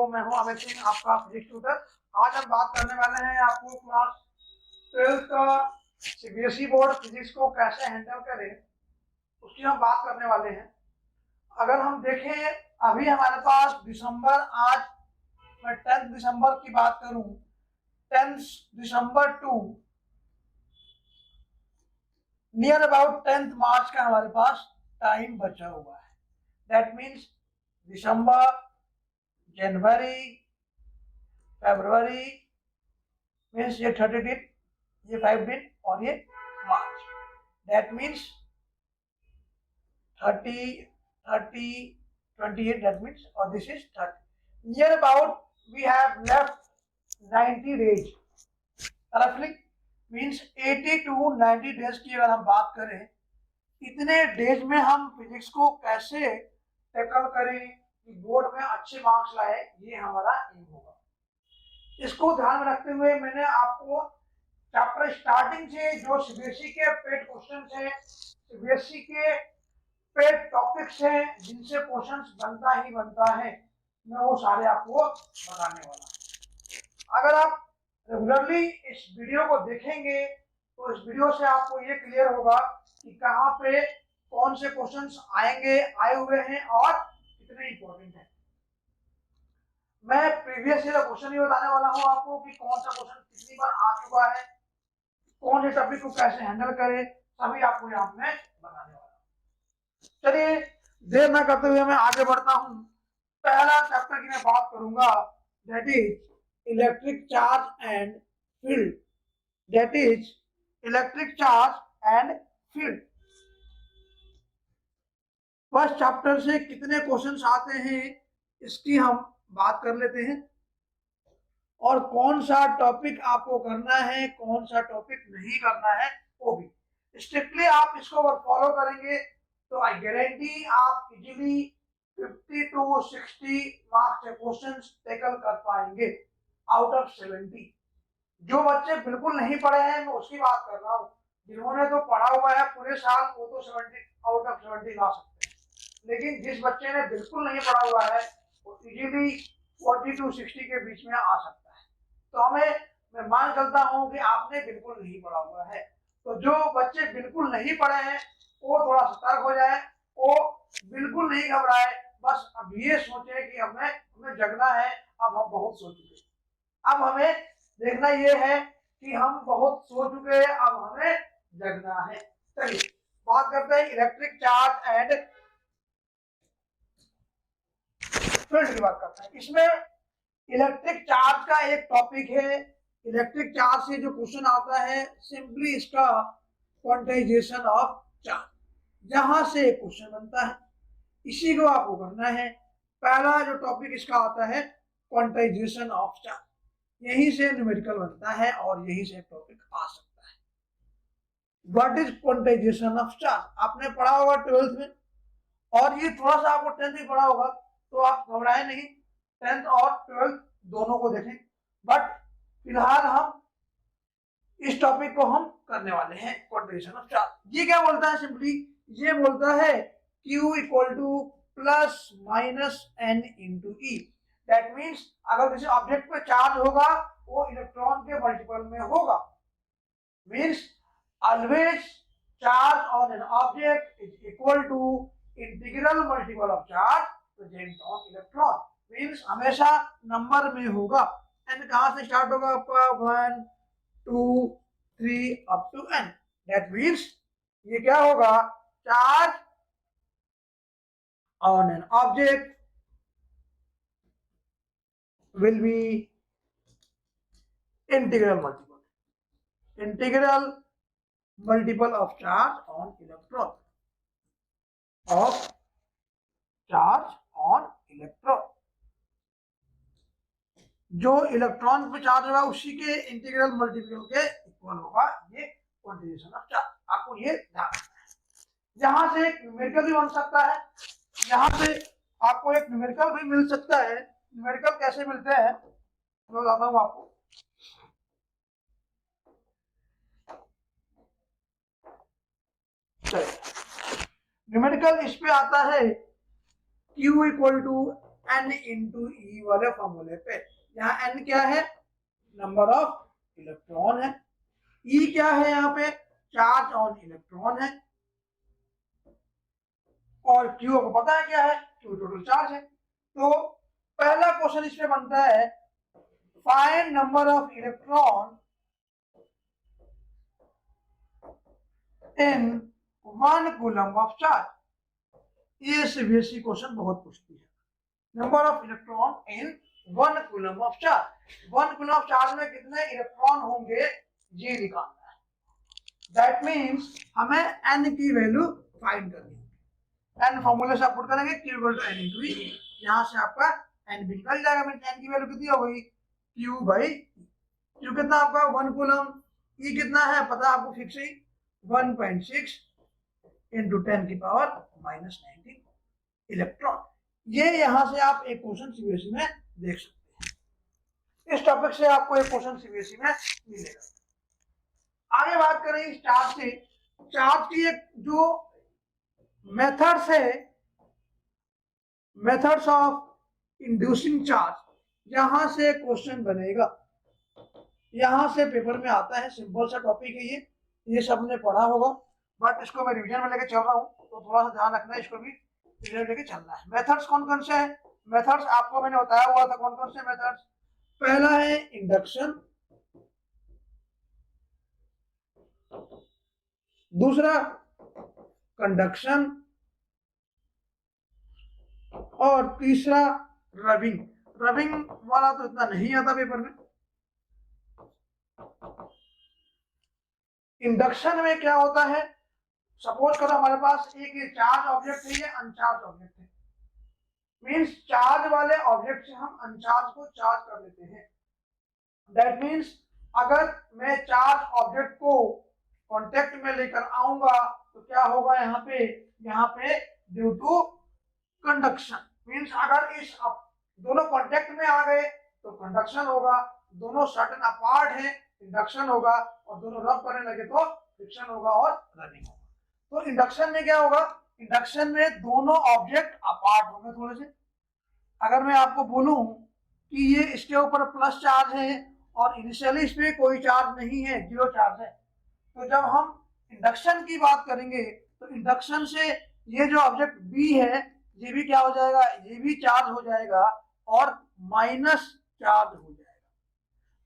मैं हूं अमित सिंह, आपका फिजिक्स ट्यूटर। आज हम बात करने वाले हैं आपको क्लास 12 का सीबीएसई बोर्ड फिजिक्स को कैसे हैंडल करें, उसकी हम बात करने वाले हैं। अगर हम देखें, अभी हमारे पास दिसंबर, आज मैं 10 दिसंबर की बात करूं, 10 दिसंबर टू नियर अबाउट 10 मार्च का हमारे पास टाइम बचा हुआ है। दैट मीन्स दिसंबर, जनवरी, फरवरी मीन्स ये 30 दिन, ये 5 दिन और ये मार्च। That means 30, 28, that means, or this is 30. Near about we have left 90 days. Roughly means 80 to 90 days की अगर हम बात करें, इतने डेज में हम फिजिक्स को कैसे टैकल करें कि बोर्ड में अच्छे मार्क्स लाए, ये हमारा एम होगा। इसको ध्यान में रखते हुए मैंने आपको चैप्टर स्टार्टिंग से जो सीबीएसई के पेड क्वेश्चन है, सीबीएसई के पेड टॉपिक्स हैं जिनसे क्वेश्चंस बनता ही बनता है, मैं वो सारे आपको बताने वाला हूँ। अगर आप रेगुलरली इस वीडियो को देखेंगे तो इस वीडियो से आपको ये क्लियर होगा कि कहाँ पे कौन से क्वेश्चंस आएंगे, आए हुए हैं और कितने इंपॉर्टेंट हैं। मैं प्रीवियस ईयर क्वेश्चन ही बताने वाला हूँ आपको कि कौन सा क्वेश्चन कितनी बार आ चुका है, कौन से टॉपिक को कैसे हैंडल करें, सभी आपको यहाँ में बताने वाला हूँ। चलिए देर न करते हुए मैं आगे बढ़ता हूँ। पहला चैप्टर की मैं बात करूंगा, that is electric charge and field. That is electric charge and field. First chapter से कितने क्वेश्चंस आते हैं इसकी हम बात कर लेते हैं, और कौन सा टॉपिक आपको करना है, कौन सा टॉपिक नहीं करना है, वो भी स्ट्रिक्टली आप इसको अगर फॉलो करेंगे तो आई गारंटी आप इजीली 50 to 60 मार्क्स के क्वेश्चंस टैकल कर पाएंगे आउट ऑफ 70। जो बच्चे बिल्कुल नहीं पढ़े हैं मैं उसकी बात कर रहा हूँ, जिन्होंने तो पढ़ा हुआ है पूरे साल वो तो 70 आउट ऑफ 70 ला सकते हैं, लेकिन जिस बच्चे ने बिल्कुल नहीं पढ़ा हुआ है वो इजीली 40 to 60 के बीच में आ सकता है। तो मैं मान चलता हूँ कि आपने बिल्कुल नहीं पढ़ा हुआ है। तो जो बच्चे बिल्कुल नहीं पढ़े हैं वो थोड़ा सतर्क हो जाए, वो बिल्कुल नहीं घबराए, बस अब ये सोचे कि हमें जगना है। अब हम बहुत सो चुके, अब हमें देखना ये है कि हम बहुत सो चुके हैं, अब हमें जगना है। चलिए बात करते हैं इलेक्ट्रिक चार्ज एंड फील्ड की बात करते हैं। इसमें इलेक्ट्रिक चार्ज का एक टॉपिक है। इलेक्ट्रिक चार्ज से जो क्वेश्चन आता है सिंपली इसका क्वांटाइजेशन ऑफ चार्ज, जहां से क्वेश्चन बनता है इसी को आपको करना है। पहला जो टॉपिक इसका आता है क्वांटाइजेशन ऑफ चार्ज, यहीं से न्यूमेरिकल बनता है और यहीं से टॉपिक आ सकता है। What is quantization of charge आपने पढ़ा होगा 12th में, और ये थोड़ा सा आपको 10th में पढ़ा होगा, तो आप घबराए नहीं, 10th और 12th दोनों को देखें। बट फिलहाल हम इस टॉपिक को हम करने वाले हैं क्वांटाइजेशन ऑफ चार्ज। ये क्या बोलता है, सिंपली ये बोलता है Q equal two plus minus n into E. That means अगर किसी ऑब्जेक्ट पे चार्ज होगा वो इलेक्ट्रॉन के मल्टीपल में होगा। Means always charge on an object is equal to integral multiple of charge present on electron. Means हमेशा number में होगा। एन कहां से स्टार्ट होगा आपका, 1 2 3 up to n। That means ये क्या होगा, charge on an object will be integral multiple of charge on electron, of charge on electron। जो इलेक्ट्रॉन पे चार्ज होगा उसी के इंटीग्रल मल्टीपल के इक्वल होगा। ये क्वांटाइजेशन ऑफ चार्ज, आपको ये ध्यान रखना है। जहां से एक न्यूमेरिकल भी बन सकता है, यहाँ से आपको एक न्यूमेरिकल भी मिल सकता है। न्यूमेरिकल कैसे मिलते हैं मैं बताता हूँ आपको। न्यूमेरिकल इस पे आता है Q equal to n into E वाले फॉर्मूले पे। यहाँ n क्या है, नंबर ऑफ इलेक्ट्रॉन है, ई क्या है, यहाँ पे चार्ज ऑन इलेक्ट्रॉन है, और क्यू को पता है क्या है, क्यू टोटल चार्ज है। तो पहला क्वेश्चन इसमें बनता है find number of electron in 1 coulomb of charge. ये सीबीएसई क्वेश्चन बहुत पूछती है, number of electron in 1 coulomb of charge. 1 coulomb of charge में कितने इलेक्ट्रॉन होंगे ये निकालना है। दैट मीन्स हमें n की वैल्यू फाइंड करनी है। n फॉर्मूले से आप पुट करेंगे q equal to n into E, यहाँ से आपका n भी निकल जाएगा। मीन्स n की वैल्यू कितनी हो गई, q बाई q कितना आपका 1 कूलम, e कितना है पता आपको फिक्स ही 1.6 इंटू 10 की पावर माइनस 19 इलेक्ट्रॉन। ये यहाँ से आप एक क्वेश्चन सीबीएसई में देख सकते हैं। इस टॉपिक से आपको एक क्वेश्चन सीबीएसई में मिलेगा। आगे बात करें इस चार्ज से, चार्ज की एक जो मेथड्स है, मेथड्स ऑफ इंड्यूसिंग चार्ज, यहां से क्वेश्चन बनेगा, यहां से पेपर में आता है। सिंपल सा टॉपिक है ये सबने पढ़ा होगा, बट इसको मैं रिवीजन में लेके चल रहा हूँ, तो थोड़ा सा ध्यान रखना है, इसको भी रिवीजन लेके चलना है। मेथड्स कौन कौन से हैं, मेथड्स आपको मैंने बताया हुआ था कौन कौन से मेथड्स। पहला है इंडक्शन, दूसरा कंडक्शन, और तीसरा रबिंग। रबिंग वाला तो इतना नहीं आता पेपर में। इंडक्शन में क्या होता है, सपोज करो हमारे पास एक चार्ज ऑब्जेक्ट है, ये अनचार्ज ऑब्जेक्ट है। मींस चार्ज वाले ऑब्जेक्ट से हम अनचार्ज को चार्ज कर देते हैं। दैट मींस अगर मैं चार्ज ऑब्जेक्ट को कांटेक्ट में लेकर आऊंगा तो क्या होगा, यहाँ पे ड्यू टू कंडक्शन। मींस अगर इस दोनों कांटेक्ट में आ गए तो कंडक्शन होगा, दोनों सर्टेन अपार्ट है इंडक्शन होगा, और दोनों रब करने लगे तो फ्रिक्शन होगा और रनिंग होगा। तो इंडक्शन में क्या होगा, इंडक्शन में दोनों ऑब्जेक्ट अपार्ट होंगे थोड़े से। अगर मैं आपको बोलूं कि ये इसके ऊपर प्लस चार्ज है और इनिशियली इस पे कोई चार्ज नहीं है, जीरो चार्ज है, तो जब हम इंडक्शन की बात करेंगे तो इंडक्शन से ये जो ऑब्जेक्ट बी है ये भी क्या हो जाएगा, ये भी चार्ज हो जाएगा और माइनस चार्ज हो जाएगा।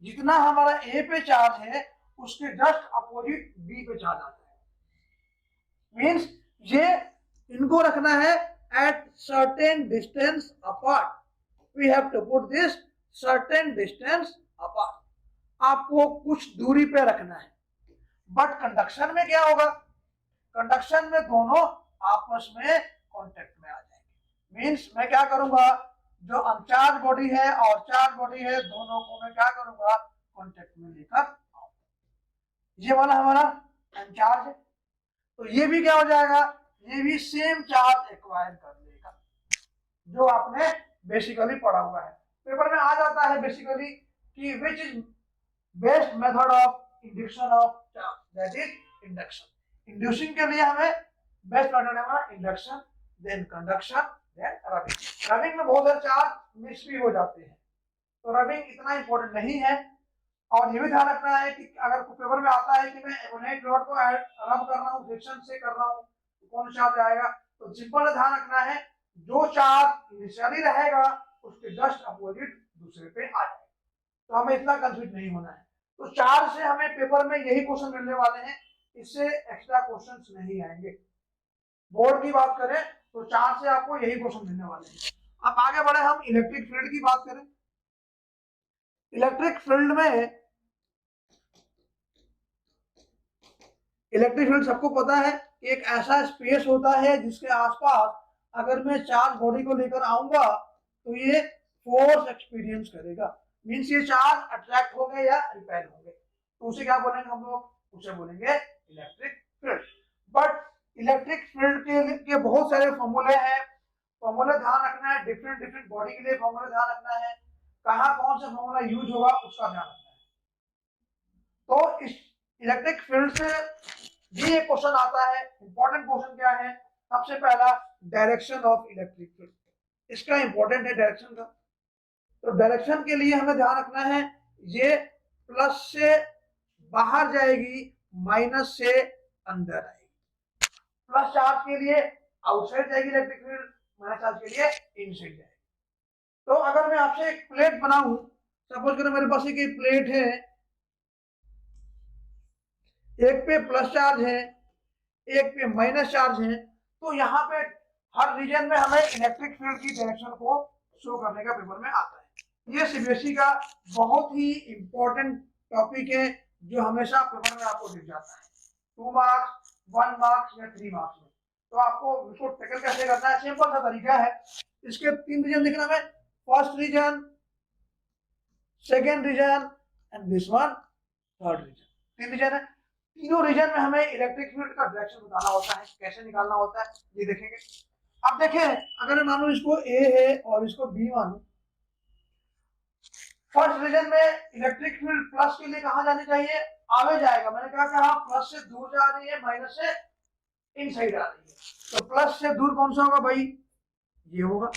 जितना हमारा ए पे चार्ज है उसके जस्ट अपोजिट बी पे चार्ज आ जाएगा। मींस ये इनको रखना है at certain distance apart, we have to put this certain distance apart, आपको कुछ दूरी पे रखना है। बट कंडक्शन में क्या होगा, कंडक्शन में दोनों आपस में कांटेक्ट में आ जाएंगे। मींस मैं क्या करूंगा, जो अनचार्ज बॉडी है और चार्ज बॉडी है दोनों को मैं क्या करूंगा, कांटेक्ट में लेकर आऊंगा। ये वाला हमारा अनचार्ज है, तो ये भी क्या हो जाएगा, ये भी सेम चार्ज एक्वायर कर लेगा, जो आपने बेसिकली पढ़ा हुआ है। पेपर में आ जाता है बेसिकली कि which is best method of induction of charge, that is induction. Inducing के लिए हमें बेस्ट मेथड है हमारा induction, then conduction, then rubbing. Rubbing में बहुत सारे चार्ज मिक्स भी हो जाते हैं, तो रबिंग इतना इंपॉर्टेंट नहीं है। और ये भी ध्यान रखना है कि अगर पेपर में आता है कि मैं एबोनाइट रॉड को रब कर रहा हूँ, फ्रिक्शन से कर रहा हूँ, तो कौन सा चार्ज आएगा, तो सिंपल ध्यान रखना है जो चार्ज इनिशियली रहेगा उसके जस्ट अपोजिट दूसरे पे आ जाएगा। तो हमें इतना कंफ्यूज नहीं होना है। तो चार्ज से हमें पेपर में यही क्वेश्चन मिलने वाले हैं, इससे एक्स्ट्रा क्वेश्चंस नहीं आएंगे। बोर्ड की बात करें तो चार्ज से आपको यही क्वेश्चन मिलने वाले हैं। अब आगे बढ़े, हम इलेक्ट्रिक फील्ड की बात करें। इलेक्ट्रिक फील्ड में, इलेक्ट्रिक फील्ड सबको पता है कि एक ऐसा स्पेस होता है जिसके आसपास अगर मैं चार्ज बॉडी को लेकर आऊंगा तो ये फोर्स एक्सपीरियंस करेगा। मींस ये चार्ज अट्रैक्ट होंगे या रिपेल होंगे, तो उसे क्या बोलेंगे हम लोग, उसे बोलेंगे electric field. But electric field के बहुत सारे फॉर्मूले हैं, फॉर्मूला ध्यान रखना है, डिफरेंट डिफरेंट बॉडी के लिए फॉर्मूला ध्यान रखना है, कहाँ कौन सा फॉर्मूला यूज होगा उसका ध्यान रखना है। तो इस इलेक्ट्रिक फील्ड से भी एक क्वेश्चन आता है। इंपॉर्टेंट क्वेश्चन क्या है, सबसे पहला डायरेक्शन ऑफ इलेक्ट्रिक फील्ड। इसका इंपॉर्टेंट है डायरेक्शन का। तो डायरेक्शन के लिए हमें ध्यान रखना है, ये प्लस से बाहर जाएगी, माइनस से अंदर आएगी। प्लस चार्ज के लिए आउटसाइड जाएगी इलेक्ट्रिक फील्ड, माइनस चार्ज के लिए इनसाइड जाएगी। तो अगर मैं आपसे एक प्लेट बनाऊं, सपोज करो मेरे पास एक प्लेट है, एक पे प्लस चार्ज है, एक पे माइनस चार्ज है, तो यहाँ पे हर रीजन में हमें इलेक्ट्रिक फील्ड की डायरेक्शन को शो करने का पेपर में आता है। ये सीबीएसई का बहुत ही इंपॉर्टेंट टॉपिक है जो हमेशा पेपर में आपको दिख जाता है, 2 मार्क्स, 1 मार्क्स या 3 मार्क्स में। तो आपको इसको टैकल कैसे करना है, सिंपल सा तरीका है। इसके 3 रीजन दिखना है, first region, second region and this one third region. 3 region है, तीनों रीजन में हमें इलेक्ट्रिक फील्ड का डायरेक्शन बताना होता है। कैसे निकालना होता है ये देखेंगे। अब देखें, अगर मैं मानू इसको ए है और इसको बी मानू, फर्स्ट रीजन में इलेक्ट्रिक फील्ड प्लस के लिए कहां जानी चाहिए, आगे जाएगा। मैंने क्या कहा, प्लस से दूर जा रही है, माइनस से इनसाइड आ रही है। तो प्लस से दूर कौन सा होगा भाई, ये होगा,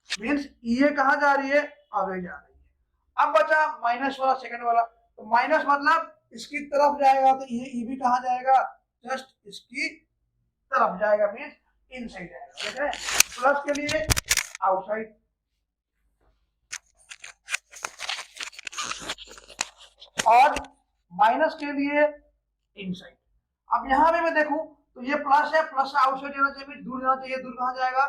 मींस ये कहां जा रही है, आगे जा रही है। अब बचा माइनस वाला, सेकंड वाला, तो माइनस मतलब इसकी तरफ जाएगा, तो ये भी कहां जाएगा, जस्ट इसकी तरफ जाएगा, मींस इनसाइड जाएगा। ठीक है, प्लस के लिए आउटसाइड, और माइनस के लिए इनसाइड। अब यहां पे मैं देखूं तो ये प्लस है, प्लस आउटसाइड जाना चाहिए, दूर जाना चाहिए, दूर कहां जाएगा,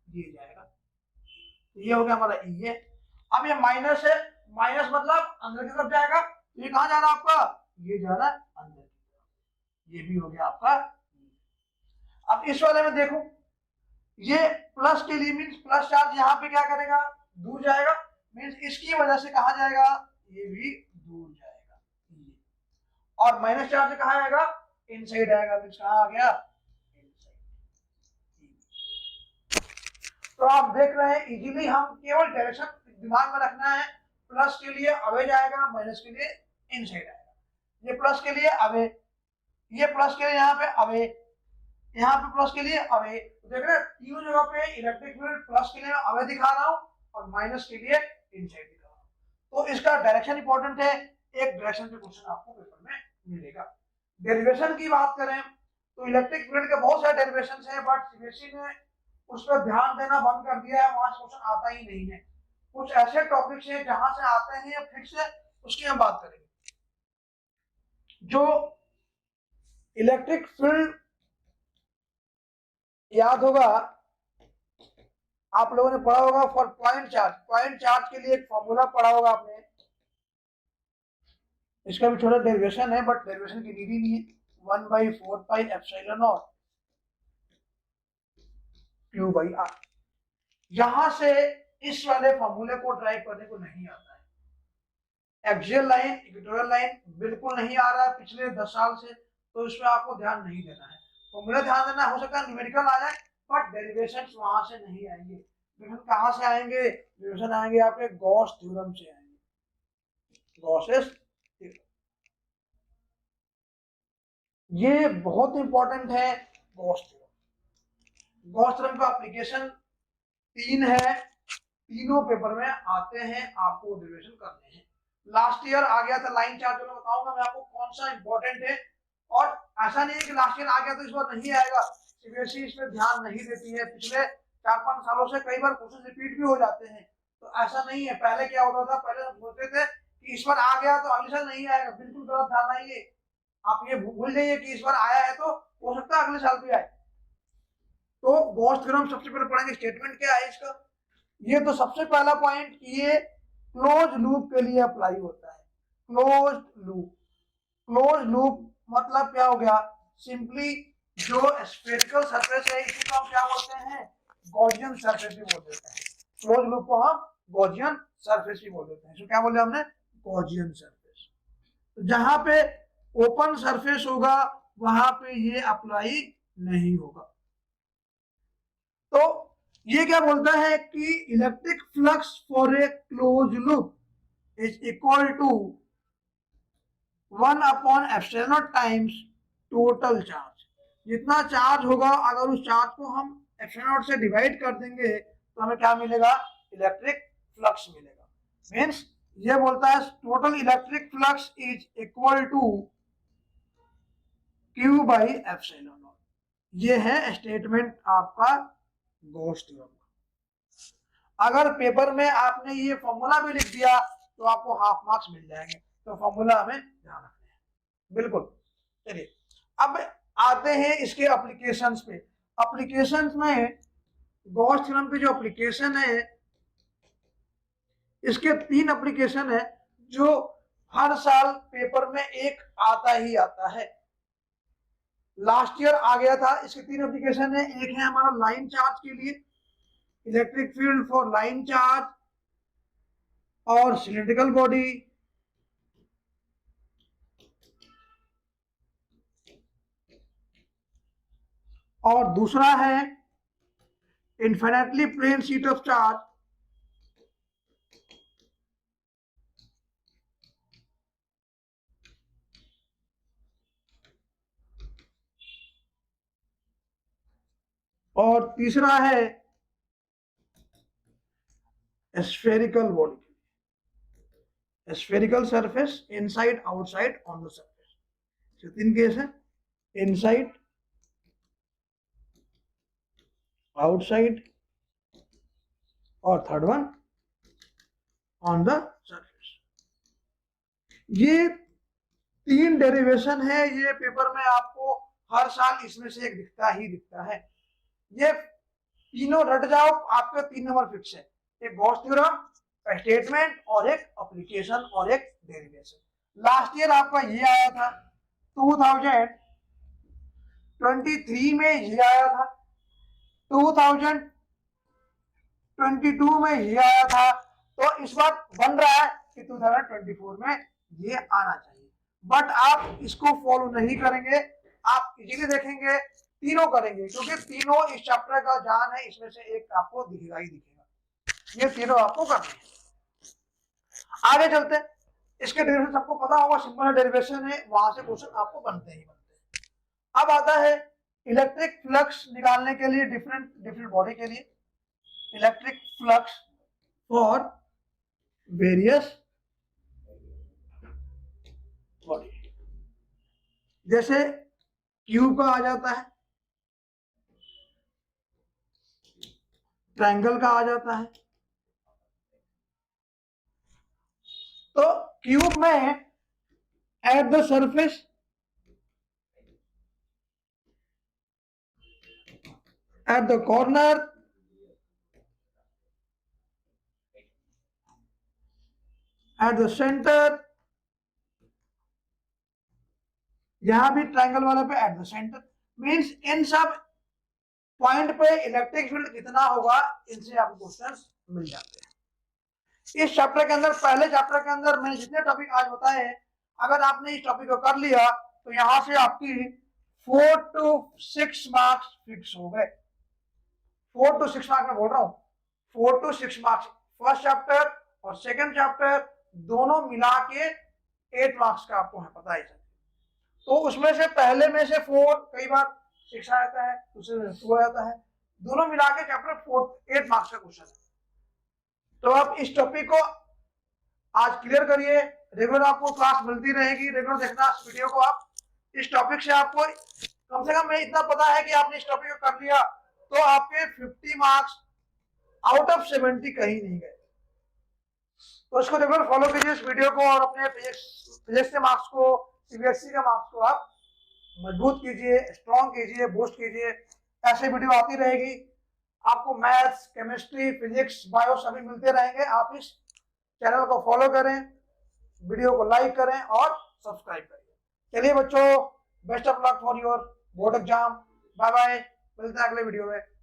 ये जाएगा। तो ये हो गया हमारा ये। अब ये माइनस है, माइनस मतलब अंदर की तरफ जाएगा, तो ये कहां जा रहा है आपका, ये जा रहा है अंदर की तरफ। ये भी हो गया आपका। अब इस वाले में देखो, ये प्लस के लिए मीन्स प्लस चार्ज यहाँ पे क्या करेगा, दूर जाएगा, मीन्स इसकी वजह से कहा जाएगा, ये भी दूर जाएगा। और माइनस चार्ज कहाँ आएगा, इनसाइड आएगा, मीन्स कहाँ आ गया, तो आप देख रहे हैं इजीली हम केवल डायरेक्शन दिमाग में रखना है। प्लस के लिए अवे जाएगा, माइनस के लिए इनसाइड आएगा। ये प्लस के लिए अवे, ये प्लस के लिए यहाँ पे अवे, यहाँ पे प्लस के लिए अवे। तो देख रहे हैं तीनों जगह पे इलेक्ट्रिक फील्ड प्लस के लिए अवे दिखा रहा हूँ और माइनस के लिए इनसाइड दिखा रहा हूँ। तो इसका डायरेक्शन इंपॉर्टेंट है, एक डायरेक्शन के क्वेश्चन आपको पेपर में मिलेगा। डेरिवेशन की बात करें तो इलेक्ट्रिक फील्ड के बहुत सारे डेरिवेशन है, बट सीबीएसई ने उस पर ध्यान देना बंद कर दिया है, वहां से क्वेश्चन आता ही नहीं है। कुछ ऐसे टॉपिक्स हैं जहां से आते हैं फिक्स है, उसकी हम बात करेंगे। जो इलेक्ट्रिक फील्ड याद होगा, आप लोगों ने पढ़ा होगा for point charge, point charge के लिए एक फॉर्मूला पढ़ा होगा आपने। इसका भी थोड़ा डेरिवेशन है, बट डेरिवेशन की नीड ही नहीं है। 1/4 pi epsilon not Q by R। यहां से इस वाले फॉर्मूले को ड्राइव करने को नहीं आता है। एक्सियल लाइन, इक्वेटोरियल लाइन बिल्कुल नहीं आ रहा है पिछले 10 साल से, तो इसमें आपको ध्यान नहीं देना है। फॉर्मूला ध्यान देना, हो सकता है न्यूमेरिकल आ जाए, बट डेरिवेशंस वहां से नहीं आएंगे। डेरिवेशन कहां से आएंगे, डेरिवेशन आएंगे आपके गॉस थ्योरम से आएंगे, गॉसेस। ये बहुत इंपॉर्टेंट है गॉस थ्योरम। गॉस थ्योरम का एप्लीकेशन 3 है, तीनों पेपर में आते हैं, आपको डेरिवेशन करने हैं। लास्ट ईयर आ गया था लाइन चार्ज, मैं बताऊंगा मैं आपको कौन सा इंपॉर्टेंट है। और ऐसा नहीं है कि लास्ट ईयर आ गया तो इस बार नहीं आएगा, सीबीएसई इसमें ध्यान नहीं देती है। पिछले 4-5 सालों से कई बार क्वेश्चन रिपीट भी हो जाते हैं, तो ऐसा नहीं है। पहले क्या होता था, पहले हम बोलते थे कि इस बार आ गया तो अगले साल नहीं आएगा, बिल्कुल गलत धारणा है ये। आप ये भूल जाइए कि इस बार आया है तो हो सकता है अगले साल भी आए। तो गॉस थ्योरम सबसे पहले पढ़ेंगे, स्टेटमेंट क्या है इसका। ये तो सबसे पहला पॉइंट, ये क्लोज लूप के लिए अप्लाई होता है। क्लोज लूप, क्लोज लूप मतलब क्या हो गया, सिंपली जो स्फेरिकल सरफेस है इसी को हम क्या बोलते हैं, गॉसियन सरफेस भी बोल देते हैं। क्लोज लूप को हम गॉसियन सरफेस भी बोल देते हैं। इसको क्या बोले हमने, गॉसियन सरफेस। तो जहां पे ओपन सरफेस होगा वहां पे ये अप्लाई नहीं होगा। तो ये क्या बोलता है कि electric flux for a close loop is equal to 1/ε times total charge. जितना चार्ज होगा, अगर उस चार्ज को हम ε से डिवाइड कर देंगे तो हमें क्या मिलेगा, इलेक्ट्रिक फ्लक्स मिलेगा। मीन्स ये बोलता है total electric flux is equal to Q by epsilon naught. ये है स्टेटमेंट आपका गॉस थ्योरम का। अगर पेपर में आपने ये फॉर्मूला भी लिख दिया तो आपको हाफ मार्क्स मिल जाएंगे, तो फॉर्मूला हमें ध्यान रखना है। बिल्कुल। चलिए अब आते हैं इसके एप्लीकेशंस पे। एप्लीकेशंस में गॉस थ्योरम की जो एप्लीकेशन है, इसके 3 एप्लीकेशन है जो हर साल पेपर में एक आता ही आता है। लास्ट ईयर आ गया था। इसके 3 एप्लीकेशन है। एक है हमारा लाइन चार्ज के लिए, electric field for line charge और सिलिंड्रिकल बॉडी, और दूसरा है infinitely plane sheet of charge और तीसरा है spherical body, spherical surface inside outside on the surface. 3 case है, इनसाइड, आउटसाइड और third one on the surface. ये 3 डेरिवेशन है। ये पेपर में आपको हर साल इसमें से एक दिखता ही दिखता है। ये तीनों रट जाओ, आपके 3 नंबर फिक्स है। एक गॉस थ्योरम, स्टेटमेंट और एक एप्लीकेशन और एक डेरिवेशन। लास्ट ईयर आपका ये आया था, 2023 में ये आया था, 2022 में ये आया था। तो इस बार बन रहा है कि 2024 में ये आना चाहिए। बट आप इसको फॉलो नहीं करेंगे, आप इजीली देखेंगे, तीनों करेंगे, क्योंकि तीनों इस चैप्टर का जान है। इसमें से एक आपको दिखेगा ही दिखेगा। ये तीनों आपको करने हैं। आगे चलते हैं। इसके डेरिवेशन सबको पता होगा, सिंपल डेरिवेशन है, वहां से क्वेश्चन आपको बनते ही बनते हैं। अब आता है इलेक्ट्रिक फ्लक्स निकालने के लिए डिफरेंट बॉडी के लिए, electric flux for various body. जैसे क्यूब का आ जाता है, ट्रायंगल का आ जाता है। तो क्यूब में at the surface at the corner at the centre, यहां भी ट्रायंगल वाले पे एट द सेंटर। मींस इन सब पॉइंट पे इलेक्ट्रिक फील्ड कितना होगा, इनसे आपको क्वेश्चंस मिल जाते हैं। इस चैप्टर के अंदर, पहले चैप्टर के अंदर मैंने जितने टॉपिक आज बताए हैं, अगर आपने इस टॉपिक को कर लिया तो यहां से आपकी 4 to 6 मार्क्स फिक्स हो गए। 4 to 6 मार्क्स में बोल रहा हूं, 4 to 6 मार्क्स। फर्स्ट चैप्टर और सेकंड चैप्टर दोनों मिला के 8 मार्क्स का आपको है, पता है। तो उसमें से पहले में से 4, कई बार 6 आ जाता है, दूसरे में 2 आ जाता है, दोनों मिला के चैप्टर 8 मार्क्स का क्वेश्चन है। तो आप इस टॉपिक को आज क्लियर करिए। रेगुलर आपको क्लास मिलती रहेगी, रेगुलर देखना इस वीडियो को। आप इस टॉपिक से आपको कम से कम इतना पता है कि आपने इस टॉपिक को कर लिया तो आपके 50 मार्क्स आउट ऑफ 70 कहीं नहीं गए। तो इसको रेगुलर फॉलो कीजिए इस वीडियो को, और अपने फिजिक्स के मार्क्स को, सीबीएसई के मार्क्स को आप मजबूत कीजिए, स्ट्रॉन्ग कीजिए, बूस्ट कीजिए। ऐसे वीडियो आती रहेगी, आपको मैथ्स, केमिस्ट्री, फिजिक्स, बायो सभी मिलते रहेंगे। आप इस चैनल को फॉलो करें, वीडियो को लाइक करें और सब्सक्राइब करें। चलिए बच्चों, best of luck for your board exam. Bye bye, मिलते हैं अगले वीडियो में।